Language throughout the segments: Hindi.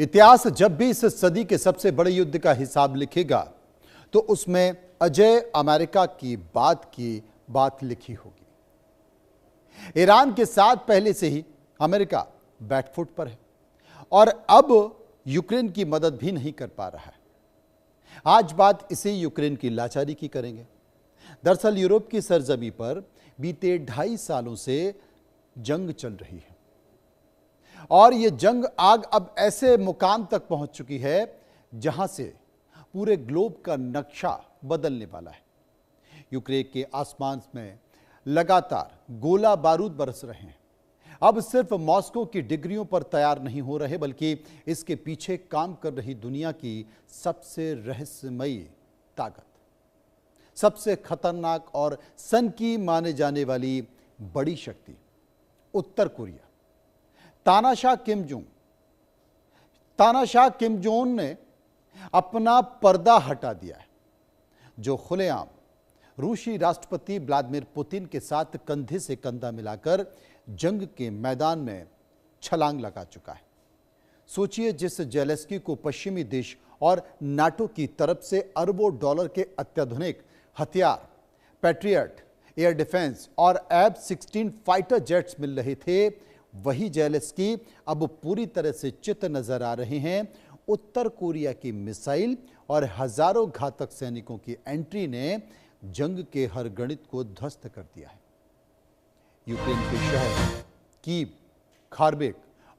इतिहास जब भी इस सदी के सबसे बड़े युद्ध का हिसाब लिखेगा तो उसमें अजय अमेरिका की बात लिखी होगी। ईरान के साथ पहले से ही अमेरिका बैकफुट पर है और अब यूक्रेन की मदद भी नहीं कर पा रहा है। आज बात इसी यूक्रेन की लाचारी की करेंगे। दरअसल यूरोप की सरजमी पर बीते 2.5 सालों से जंग चल रही है और यह जंग आग अब ऐसे मुकाम तक पहुंच चुकी है जहां से पूरे ग्लोब का नक्शा बदलने वाला है। यूक्रेन के आसमान में लगातार गोला बारूद बरस रहे हैं। अब सिर्फ मॉस्को की डिग्रियों पर तैयार नहीं हो रहे बल्कि इसके पीछे काम कर रही दुनिया की सबसे रहस्यमयी ताकत, सबसे खतरनाक और सनकी माने जाने वाली बड़ी शक्ति उत्तर कोरिया। तानाशाह किम जोंग ने अपना पर्दा हटा दिया है, जो खुलेआम रूसी राष्ट्रपति व्लादिमीर पुतिन के साथ कंधे से कंधा मिलाकर जंग के मैदान में छलांग लगा चुका है। सोचिए, जिस जेलेंस्की को पश्चिमी देश और नाटो की तरफ से अरबों डॉलर के अत्याधुनिक हथियार, पैट्रियट एयर डिफेंस और F-16 फाइटर जेट्स मिल रहे थे, वही जेलेंस्की अब पूरी तरह से चित नजर आ रहे हैं। उत्तर कोरिया की मिसाइल और हजारों घातक सैनिकों की एंट्री ने जंग के हर गणित को ध्वस्त कर दिया है। यूक्रेन के शहर कीव, खार्किव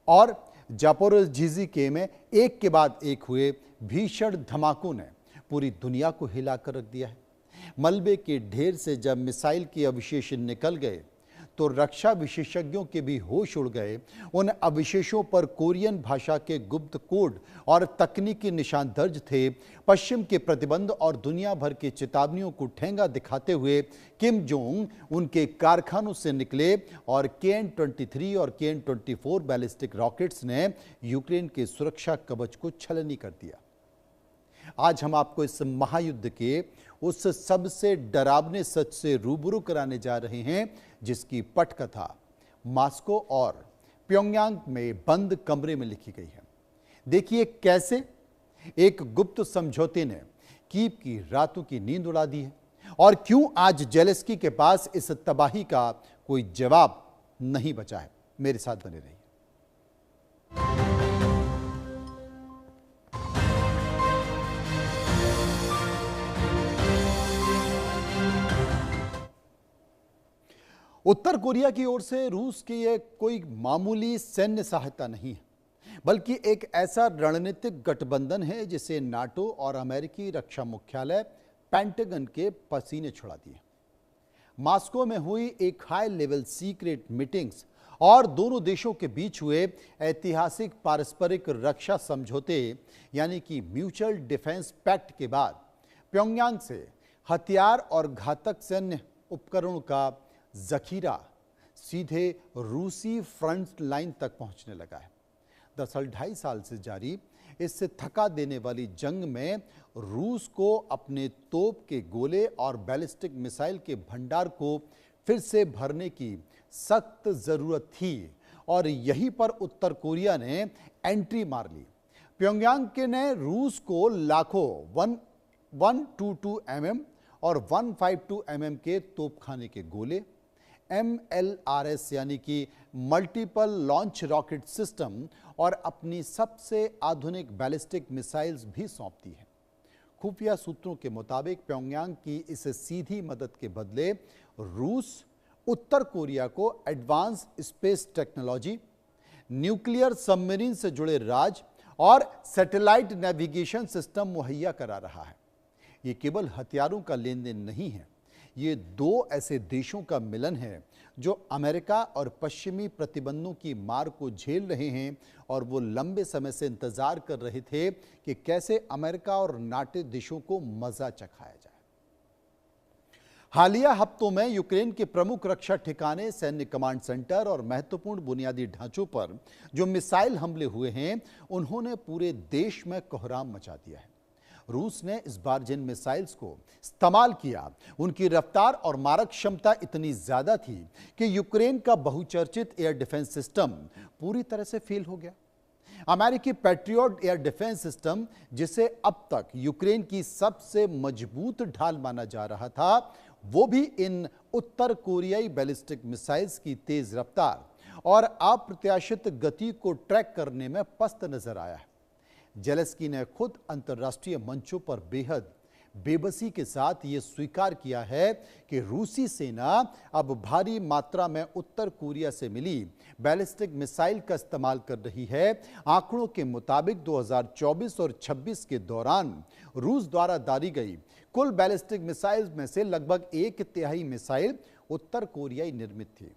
और जापोरिज्हिए में एक के बाद एक हुए भीषण धमाकों ने पूरी दुनिया को हिलाकर रख दिया है। मलबे के ढेर से जब मिसाइल के अवशेष निकल गए तो रक्षा विशेषज्ञों के भी होश उड़ गए। उन अवशेषों पर कोरियन भाषा के गुप्त कोड और तकनीकी निशान दर्ज थे। पश्चिम के प्रतिबंध और दुनिया भर की चेतावनियों को ठेंगा दिखाते हुए किम जोंग उनके कारखानों से निकले और KN-23 और KN-24 बैलिस्टिक रॉकेट्स ने यूक्रेन के सुरक्षा कवच को छलनी कर दिया। आज हम आपको इस महायुद्ध के उस सबसे डरावने सच से रूबरू कराने जा रहे हैं जिसकी पटकथा मॉस्को और प्योंगयांग में बंद कमरे में लिखी गई है। देखिए कैसे एक गुप्त समझौते ने कीव की रातों की नींद उड़ा दी है और क्यों आज जेलेंस्की के पास इस तबाही का कोई जवाब नहीं बचा है। मेरे साथ बने रहिए। उत्तर कोरिया की ओर से रूस की यह कोई मामूली सैन्य सहायता नहीं है, बल्कि एक ऐसा रणनीतिक गठबंधन है जिसे नाटो और अमेरिकी रक्षा मुख्यालय पेंटागन के पसीने छुड़ा दिए। मॉस्को में हुई एक हाई लेवल सीक्रेट मीटिंग्स और दोनों देशों के बीच हुए ऐतिहासिक पारस्परिक रक्षा समझौते यानी कि म्यूचुअल डिफेंस पैक्ट के बाद प्योंगयांग से हथियार और घातक सैन्य उपकरणों का जखीरा सीधे रूसी फ्रंट लाइन तक पहुंचने लगा है। दरअसल 2.5 साल से जारी इससे थका देने वाली जंग में रूस को अपने तोप के गोले और बैलिस्टिक मिसाइल के भंडार को फिर से भरने की सख्त जरूरत थी और यहीं पर उत्तर कोरिया ने एंट्री मार ली। प्योंगयांग के ने रूस को लाखों 122 mm और 152 mm के तोपखाने के गोले, MLRS यानी कि मल्टीपल लॉन्च रॉकेट सिस्टम और अपनी सबसे आधुनिक बैलिस्टिक मिसाइल्स भी सौंप दी है। खुफिया सूत्रों के मुताबिक प्योंगयांग की इस सीधी मदद के बदले रूस उत्तर कोरिया को advance space technology, nuclear submarine से जुड़े राज और सैटेलाइट नेविगेशन सिस्टम मुहैया करा रहा है। ये केवल हथियारों का लेन देन नहीं है, ये दो ऐसे देशों का मिलन है जो अमेरिका और पश्चिमी प्रतिबंधों की मार को झेल रहे हैं और वो लंबे समय से इंतजार कर रहे थे कि कैसे अमेरिका और नाटो देशों को मजा चखाया जाए। हालिया हफ्तों में यूक्रेन के प्रमुख रक्षा ठिकाने, सैन्य कमांड सेंटर और महत्वपूर्ण बुनियादी ढांचों पर जो मिसाइल हमले हुए हैं, उन्होंने पूरे देश में कोहराम मचा दिया है। रूस ने इस बार जिन मिसाइल्स को इस्तेमाल किया, उनकी रफ्तार और मारक क्षमता इतनी ज्यादा थी कि यूक्रेन का बहुचर्चित एयर डिफेंस सिस्टम पूरी तरह से फेल हो गया। अमेरिकी पैट्रियट एयर डिफेंस सिस्टम, जिसे अब तक यूक्रेन की सबसे मजबूत ढाल माना जा रहा था, वो भी इन उत्तर कोरियाई बैलिस्टिक मिसाइल्स की तेज रफ्तार और अप्रत्याशित गति को ट्रैक करने में पस्त नजर आया है। जेलेंस्की ने खुद अंतर्राष्ट्रीय मंचों पर बेहद बेबसी के साथ ये स्वीकार किया है कि रूसी सेना अब भारी मात्रा में उत्तर कोरिया से मिली बैलिस्टिक मिसाइल का इस्तेमाल कर रही है। आंकड़ों के मुताबिक 2024 और 26 के दौरान रूस द्वारा दारी गई कुल बैलिस्टिक मिसाइल में से लगभग 1/3 मिसाइल उत्तर कोरियाई निर्मित थी।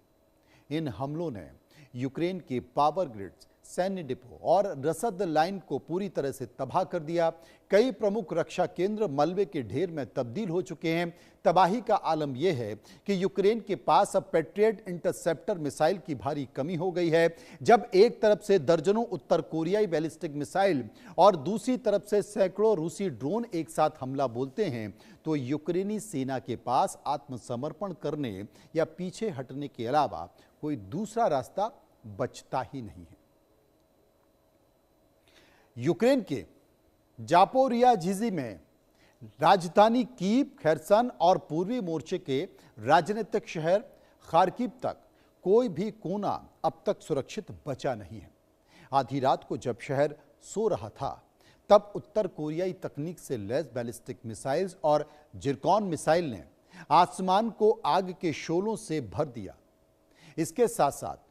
इन हमलों ने यूक्रेन के पावर ग्रिड्स, सैन्य डिपो और रसद लाइन को पूरी तरह से तबाह कर दिया। कई प्रमुख रक्षा केंद्र मलबे के ढेर में तब्दील हो चुके हैं। तबाही का आलम यह है कि यूक्रेन के पास अब पैट्रियट इंटरसेप्टर मिसाइल की भारी कमी हो गई है। जब एक तरफ से दर्जनों उत्तर कोरियाई बैलिस्टिक मिसाइल और दूसरी तरफ से सैकड़ों रूसी ड्रोन एक साथ हमला बोलते हैं, तो यूक्रेनी सेना के पास आत्मसमर्पण करने या पीछे हटने के अलावा कोई दूसरा रास्ता बचता ही नहीं है। यूक्रेन के जापोरियाझिजी में राजधानी कीव, खेर्सन और पूर्वी मोर्चे के राजनीतिक शहर खार्किव तक कोई भी कोना अब तक सुरक्षित बचा नहीं है। आधी रात को जब शहर सो रहा था, तब उत्तर कोरियाई तकनीक से लैस बैलिस्टिक मिसाइल्स और जिरकॉन मिसाइल ने आसमान को आग के शोलों से भर दिया। इसके साथ साथ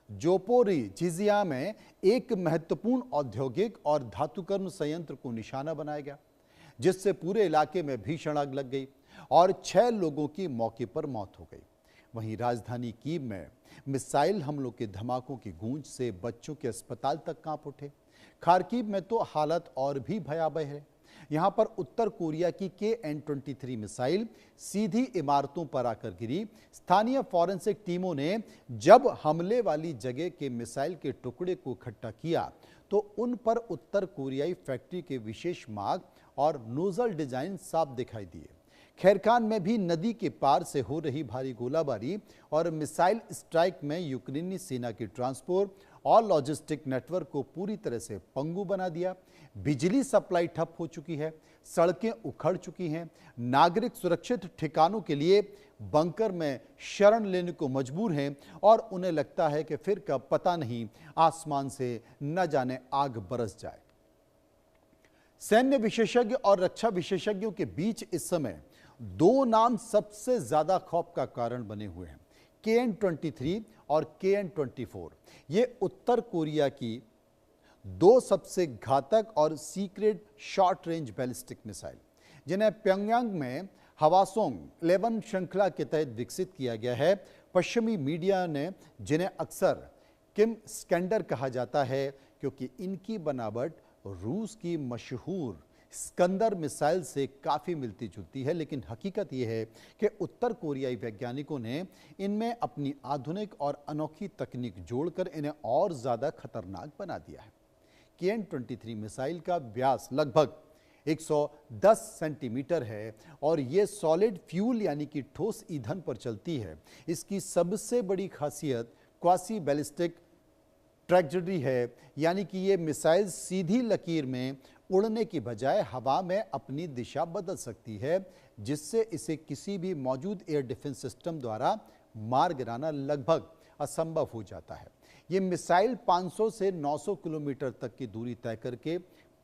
जोपोरिझिजिया में एक महत्वपूर्ण औद्योगिक और धातुकर्म संयंत्र को निशाना बनाया गया, जिससे पूरे इलाके में भीषण आग लग गई और 6 लोगों की मौके पर मौत हो गई। वहीं राजधानी कीव में मिसाइल हमलों के धमाकों की गूंज से बच्चों के अस्पताल तक कांप उठे। खार्किव में तो हालत और भी भयावह है। यहां पर उत्तर कोरिया की KN-23 मिसाइल सीधी इमारतों पर आकर गिरी। स्थानीय फॉरेंसिक टीमों ने जब हमले वाली जगह के मिसाइल के टुकड़े को इकट्ठा किया, तो उन पर उत्तर कोरियाई फैक्ट्री के विशेष मार्क और नोजल डिजाइन साफ दिखाई दिए। खैरखान में भी नदी के पार से हो रही भारी गोलाबारी और मिसाइल स्ट्राइक में यूक्रेनी सेना की ट्रांसपोर्ट और लॉजिस्टिक नेटवर्क को पूरी तरह से पंगु बना दिया। बिजली सप्लाई ठप हो चुकी है, सड़कें उखड़ चुकी हैं, नागरिक सुरक्षित ठिकानों के लिए बंकर में शरण लेने को मजबूर हैं और उन्हें लगता है कि फिर कब पता नहीं आसमान से न जाने आग बरस जाए। सैन्य विशेषज्ञ और रक्षा विशेषज्ञों के बीच इस समय 2 नाम सबसे ज्यादा खौफ का कारण बने हुए हैं, KN-23 और KN-24। ये उत्तर कोरिया की 2 सबसे घातक और secret short range ballistic missile, जिन्हें प्योंगयांग में हवासोंग 11 श्रृंखला के तहत विकसित किया गया है। पश्चिमी मीडिया ने जिन्हें अक्सर किम स्कैंडर कहा जाता है, क्योंकि इनकी बनावट रूस की मशहूर स्कंदर मिसाइल से काफ़ी मिलती जुलती है। लेकिन हकीकत यह है कि उत्तर कोरियाई वैज्ञानिकों ने इनमें अपनी आधुनिक और अनोखी तकनीक जोड़कर इन्हें और ज़्यादा खतरनाक बना दिया है। KN-23 मिसाइल का व्यास लगभग 110 सेंटीमीटर है और ये सॉलिड फ्यूल यानी कि ठोस ईंधन पर चलती है। इसकी सबसे बड़ी खासियत क्वासी बैलिस्टिक ट्रैजेक्टरी है, यानी कि ये मिसाइल सीधी लकीर में उड़ने की बजाय हवा में अपनी दिशा बदल सकती है, जिससे इसे किसी भी मौजूद एयर डिफेंस सिस्टम द्वारा मार गिराना लगभग असंभव हो जाता है। ये मिसाइल 500 से 900 किलोमीटर तक की दूरी तय करके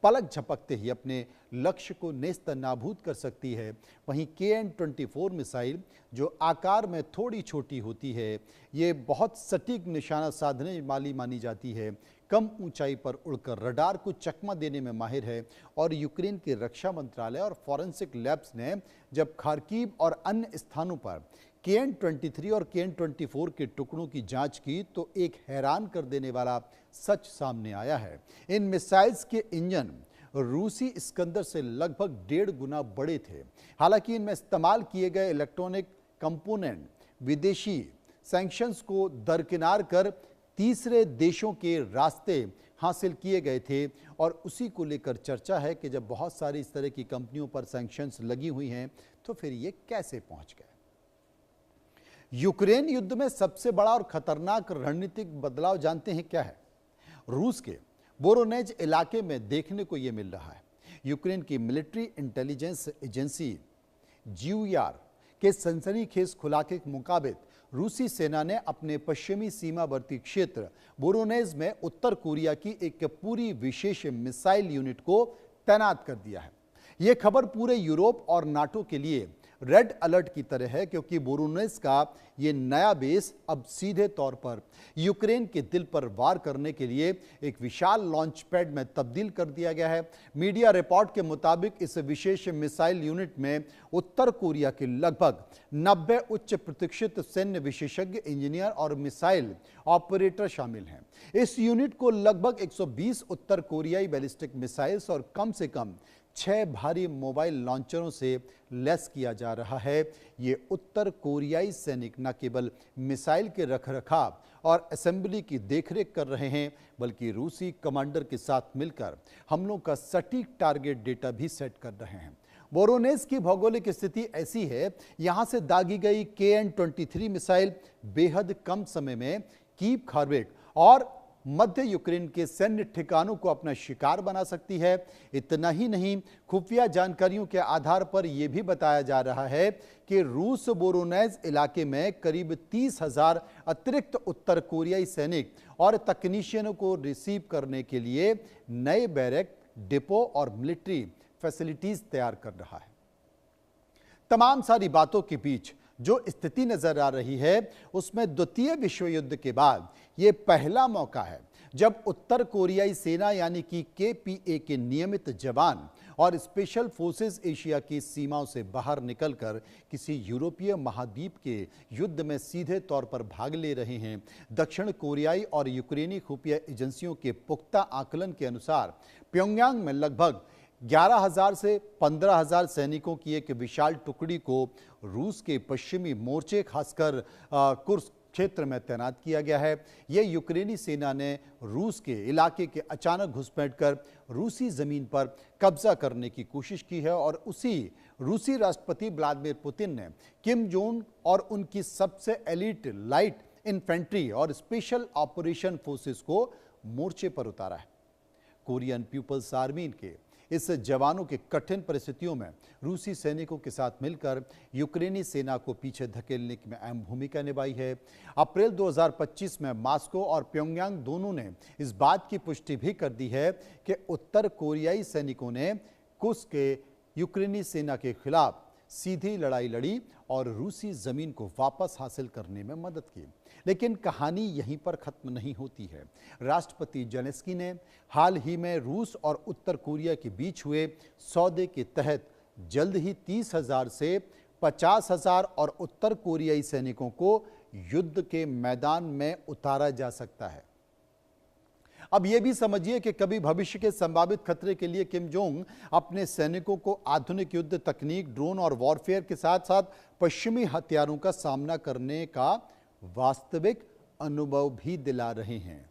पलक झपकते ही अपने लक्ष्य को नेस्त नाबूद कर सकती है। वहीं KN-24 मिसाइल, जो आकार में थोड़ी छोटी होती है, ये बहुत सटीक निशाना साधने वाली मानी जाती है। कम ऊंचाई पर उड़कर रडार को चकमा देने में माहिर है और यूक्रेन के रक्षा मंत्रालय और फॉरेंसिक लैब्स ने जब खार्किव और अन्य स्थानों पर KN-23 और KN-24 के टुकड़ों की जांच की, तो एक हैरान कर देने वाला सच सामने आया है। इन मिसाइल्स के इंजन रूसी स्कंदर से लगभग 1.5 गुना बड़े थे। हालांकि इनमें इस्तेमाल किए गए इलेक्ट्रॉनिक कंपोनेंट विदेशी सैंक्शंस को दरकिनार कर तीसरे देशों के रास्ते हासिल किए गए थे और उसी को लेकर चर्चा है कि जब बहुत सारी इस तरह की कंपनियों पर सैंक्शंस लगी हुई हैं, तो फिर ये कैसे पहुंच गए। यूक्रेन युद्ध में सबसे बड़ा और खतरनाक रणनीतिक बदलाव जानते हैं क्या है? रूस के वोरोनेज इलाके में देखने को यह मिल रहा है। यूक्रेन की मिलिट्री इंटेलिजेंस एजेंसी जीयूआर के सनसनीखेज खुलासे के मुताबिक रूसी सेना ने अपने पश्चिमी सीमावर्ती क्षेत्र वोरोनेज में उत्तर कोरिया की एक पूरी विशेष मिसाइल यूनिट को तैनात कर दिया है। यह खबर पूरे यूरोप और नाटो के लिए रेड अलर्ट की तरह है, क्योंकि वोरोनेज का यह नया बेस अब सीधे तौर पर यूक्रेन के दिल पर वार करने के लिए एक विशाल लॉन्च पैड में तब्दील कर दिया गया है। मीडिया रिपोर्ट के मुताबिक इस विशेष मिसाइल यूनिट में उत्तर कोरिया के लगभग 90 उच्च प्रशिक्षित सैन्य विशेषज्ञ, इंजीनियर और मिसाइल ऑपरेटर शामिल हैं। इस यूनिट को लगभग 120 उत्तर कोरियाई बैलिस्टिक मिसाइल्स और कम से कम 6 भारी मोबाइल लॉन्चरों से लैस किया जा रहा है। ये उत्तर कोरियाई सैनिक न केवल मिसाइल के रखरखाव और असेंबली की देखरेख कर रहे हैं, बल्कि रूसी कमांडर के साथ मिलकर हमलों का सटीक टारगेट डेटा भी सेट कर रहे हैं। वोरोनेज की भौगोलिक स्थिति ऐसी है, यहां से दागी गई KN-23 मिसाइल बेहद कम समय में कीव खार्किव और मध्य यूक्रेन के सैन्य ठिकानों को अपना शिकार बना सकती है। इतना ही नहीं, खुफिया जानकारियों के आधार पर यह भी बताया जा रहा है कि रूस वोरोनेज इलाके में करीब 30,000 अतिरिक्त उत्तर कोरियाई सैनिक और तकनीशियनों को रिसीव करने के लिए नए बैरक, डिपो और मिलिट्री फैसिलिटीज तैयार कर रहा है। तमाम सारी बातों के बीच जो स्थिति नजर आ रही है, उसमें द्वितीय विश्व युद्ध के बाद यह पहला मौका है जब उत्तर कोरियाई सेना यानी कि KPA के नियमित जवान और स्पेशल फोर्सेस एशिया की सीमाओं से बाहर निकलकर किसी यूरोपीय महाद्वीप के युद्ध में सीधे तौर पर भाग ले रहे हैं। दक्षिण कोरियाई और यूक्रेनी खुफिया एजेंसियों के पुख्ता आकलन के अनुसार प्योंगयांग में लगभग 11,000 से 15,000 सैनिकों की एक विशाल टुकड़ी को रूस के पश्चिमी मोर्चे, खासकर कुर्स्क क्षेत्र में तैनात किया गया है। यह यूक्रेनी सेना ने रूस के इलाके के अचानक घुसपैठ कर रूसी जमीन पर कब्जा करने की कोशिश की है और उसी रूसी राष्ट्रपति व्लादिमीर पुतिन ने किम जोंग और उनकी सबसे एलीट लाइट इन्फेंट्री और स्पेशल ऑपरेशन फोर्सेस को मोर्चे पर उतारा है। कोरियन पीपल्स आर्मी के इस जवानों के कठिन परिस्थितियों में रूसी सैनिकों के साथ मिलकर यूक्रेनी सेना को पीछे धकेलने में अहम भूमिका निभाई है। अप्रैल 2025 में मॉस्को और प्योंगयांग दोनों ने इस बात की पुष्टि भी कर दी है कि उत्तर कोरियाई सैनिकों ने कुर्स्क के यूक्रेनी सेना के खिलाफ सीधी लड़ाई लड़ी और रूसी जमीन को वापस हासिल करने में मदद की। लेकिन कहानी यहीं पर खत्म नहीं होती है। राष्ट्रपति जेलेंस्की ने हाल ही में रूस और उत्तर कोरिया के बीच हुए सौदे के तहत जल्द ही 30,000 से 50,000 और उत्तर कोरियाई सैनिकों को युद्ध के मैदान में उतारा जा सकता है। अब यह भी समझिए कि कभी भविष्य के संभावित खतरे के लिए किम जोंग अपने सैनिकों को आधुनिक युद्ध तकनीक, ड्रोन और वॉरफेयर के साथ साथ पश्चिमी हथियारों का सामना करने का वास्तविक अनुभव भी दिला रहे हैं,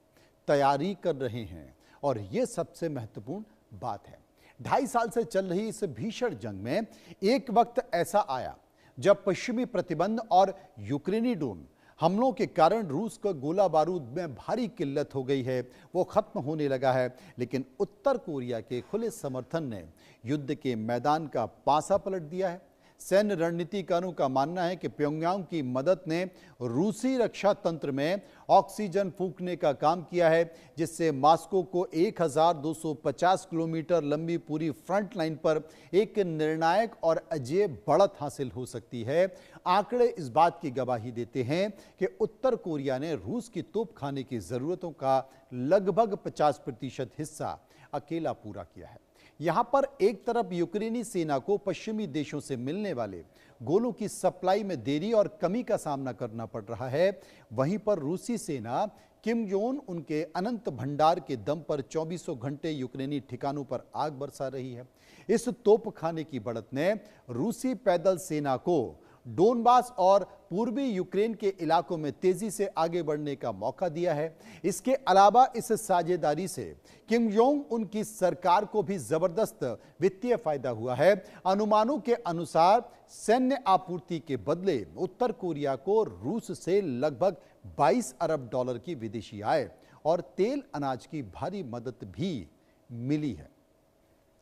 तैयारी कर रहे हैं। और यह सबसे महत्वपूर्ण बात है। 2.5 साल से चल रही इस भीषण जंग में एक वक्त ऐसा आया जब पश्चिमी प्रतिबंध और यूक्रेनी ड्रोन हमलों के कारण रूस को गोला बारूद में भारी किल्लत हो गई है, वो खत्म होने लगा है। लेकिन उत्तर कोरिया के खुले समर्थन ने युद्ध के मैदान का पासा पलट दिया है। सैन्य रणनीतिकारों का मानना है कि प्योंगयांग की मदद ने रूसी रक्षा तंत्र में ऑक्सीजन फूंकने का काम किया है, जिससे मॉस्को को 1250 किलोमीटर लंबी पूरी फ्रंट लाइन पर एक निर्णायक और अजेय बढ़त हासिल हो सकती है। आंकड़े इस बात की गवाही देते हैं कि उत्तर कोरिया ने रूस की तोपखाने की जरूरतों का लगभग 50% हिस्सा अकेला पूरा किया है। यहां पर एक तरफ यूक्रेनी सेना को पश्चिमी देशों से मिलने वाले गोलों की सप्लाई में देरी और कमी का सामना करना पड़ रहा है, वहीं पर रूसी सेना किम जोंग उनके अनंत भंडार के दम पर 24 घंटे यूक्रेनी ठिकानों पर आग बरसा रही है। इस तोपखाने की बढ़त ने रूसी पैदल सेना को डोनबास और पूर्वी यूक्रेन के इलाकों में तेजी से आगे बढ़ने का मौका दिया है। इसके अलावा इस साझेदारी से किम जोंग उनकी सरकार को भी जबरदस्त वित्तीय फायदा हुआ है। अनुमानों के अनुसार सैन्य आपूर्ति के बदले उत्तर कोरिया को रूस से लगभग $22 अरब की विदेशी आय और तेल अनाज की भारी मदद भी मिली है।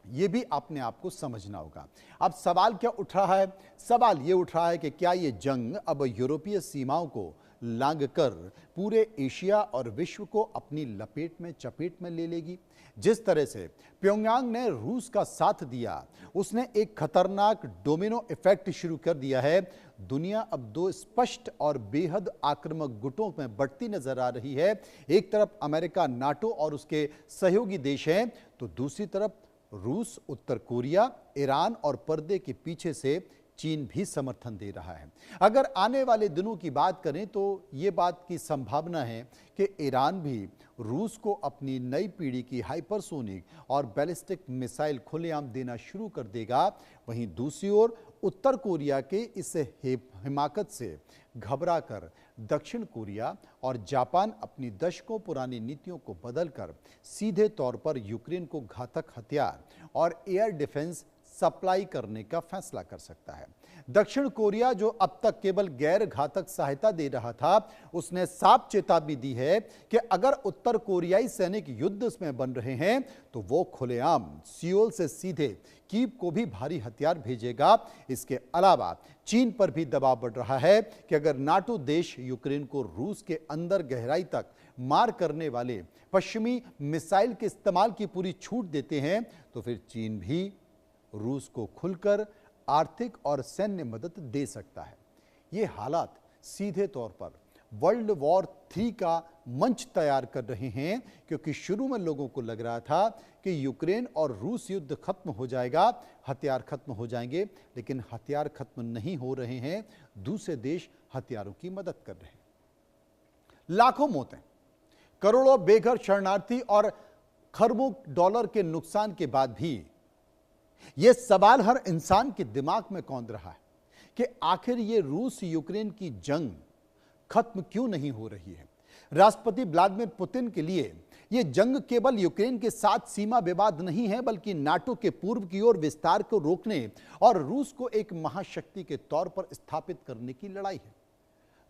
ये भी अपने आप को समझना होगा। अब सवाल क्या उठ रहा है? सवाल ये उठ रहा है कि क्या ये जंग अब यूरोपीय सीमाओं को लांघकर पूरे एशिया और विश्व को अपनी चपेट में ले लेगी? जिस तरह से प्योंगयांग ने रूस का साथ दिया, उसने एक खतरनाक डोमिनो इफेक्ट शुरू कर दिया है। दुनिया अब दो स्पष्ट और बेहद आक्रामक गुटों में बढ़ती नजर आ रही है। एक तरफ अमेरिका, नाटो और उसके सहयोगी देश हैं, तो दूसरी तरफ रूस, उत्तर कोरिया, ईरान और पर्दे के पीछे से चीन भी समर्थन दे रहा है। अगर आने वाले दिनों की बात करें तो ये बात की संभावना है कि ईरान भी रूस को अपनी नई पीढ़ी की हाइपरसोनिक और बैलिस्टिक मिसाइल खुलेआम देना शुरू कर देगा। वहीं दूसरी ओर उत्तर कोरिया के इस हिमाकत से घबराकर दक्षिण कोरिया और जापान अपनी दशकों पुरानी नीतियों को बदलकर सीधे तौर पर यूक्रेन को घातक हथियार और एयर डिफेंस सप्लाई करने का फैसला कर सकता है। दक्षिण कोरिया, जो अब तक केवल गैर घातक सहायता दे रहा था, उसने साफ चेतावनी दी है कि अगर उत्तर कोरियाई सैनिक युद्ध में बन रहे हैं तो वो खुलेआम सियोल से सीधे कीव को भी भारी हथियार भेजेगा। इसके अलावा चीन पर भी दबाव बढ़ रहा है कि अगर नाटो देश यूक्रेन को रूस के अंदर गहराई तक मार करने वाले पश्चिमी मिसाइल के इस्तेमाल की पूरी छूट देते हैं तो फिर चीन भी रूस को खुलकर आर्थिक और सैन्य मदद दे सकता है। ये हालात सीधे तौर पर वर्ल्ड वॉर 3 का मंच तैयार कर रहे हैं, क्योंकि शुरू में लोगों को लग रहा था कि यूक्रेन और रूस युद्ध खत्म हो जाएगा, हथियार खत्म हो जाएंगे, लेकिन हथियार खत्म नहीं हो रहे हैं। दूसरे देश हथियारों की मदद कर रहे हैं। लाखों मौतें, करोड़ों बेघर शरणार्थी और खरबों डॉलर के नुकसान के बाद भी यह सवाल हर इंसान के दिमाग में कौंध रहा है कि आखिर ये रूस यूक्रेन की जंग खत्म क्यों नहीं हो रही है। राष्ट्रपति व्लादिमीर पुतिन के लिए यह जंग केवल यूक्रेन के साथ सीमा विवाद नहीं है, बल्कि नाटो के पूर्व की ओर विस्तार को रोकने और रूस को एक महाशक्ति के तौर पर स्थापित करने की लड़ाई है।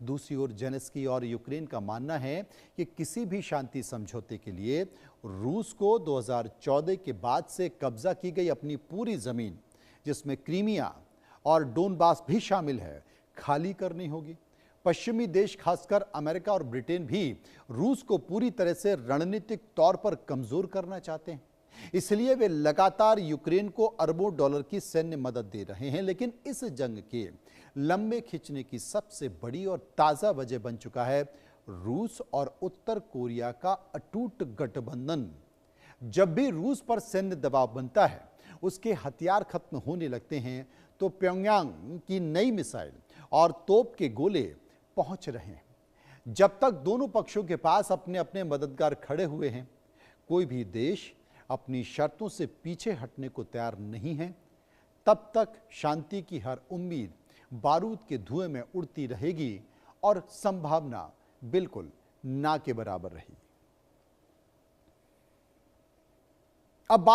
दूसरी ओर जेलेंस्की और यूक्रेन का मानना है कि किसी भी शांति समझौते के लिए रूस को 2014 के बाद से कब्जा की गई अपनी पूरी जमीन, जिसमें क्रीमिया और डोनबास भी शामिल है, खाली करनी होगी। पश्चिमी देश, खासकर अमेरिका और ब्रिटेन भी रूस को पूरी तरह से रणनीतिक तौर पर कमजोर करना चाहते हैं। इसलिए वे लगातार यूक्रेन को अरबों डॉलर की सैन्य मदद दे रहे हैं। लेकिन इस जंग के लंबे खिंचने की सबसे बड़ी और ताजा वजह बन चुका है रूस और उत्तर कोरिया का अटूट गठबंधन। जब भी रूस पर सैन्य दबाव बनता है, उसके हथियार खत्म होने लगते हैं, तो प्योंगयांग की नई मिसाइल और तोप के गोले पहुंच रहे हैं। जब तक दोनों पक्षों के पास अपने अपने मददगार खड़े हुए हैं, कोई भी देश अपनी शर्तों से पीछे हटने को तैयार नहीं है। तब तक शांति की हर उम्मीद बारूद के धुएं में उड़ती रहेगी और संभावना बिल्कुल ना के बराबर रहेगी। अब बात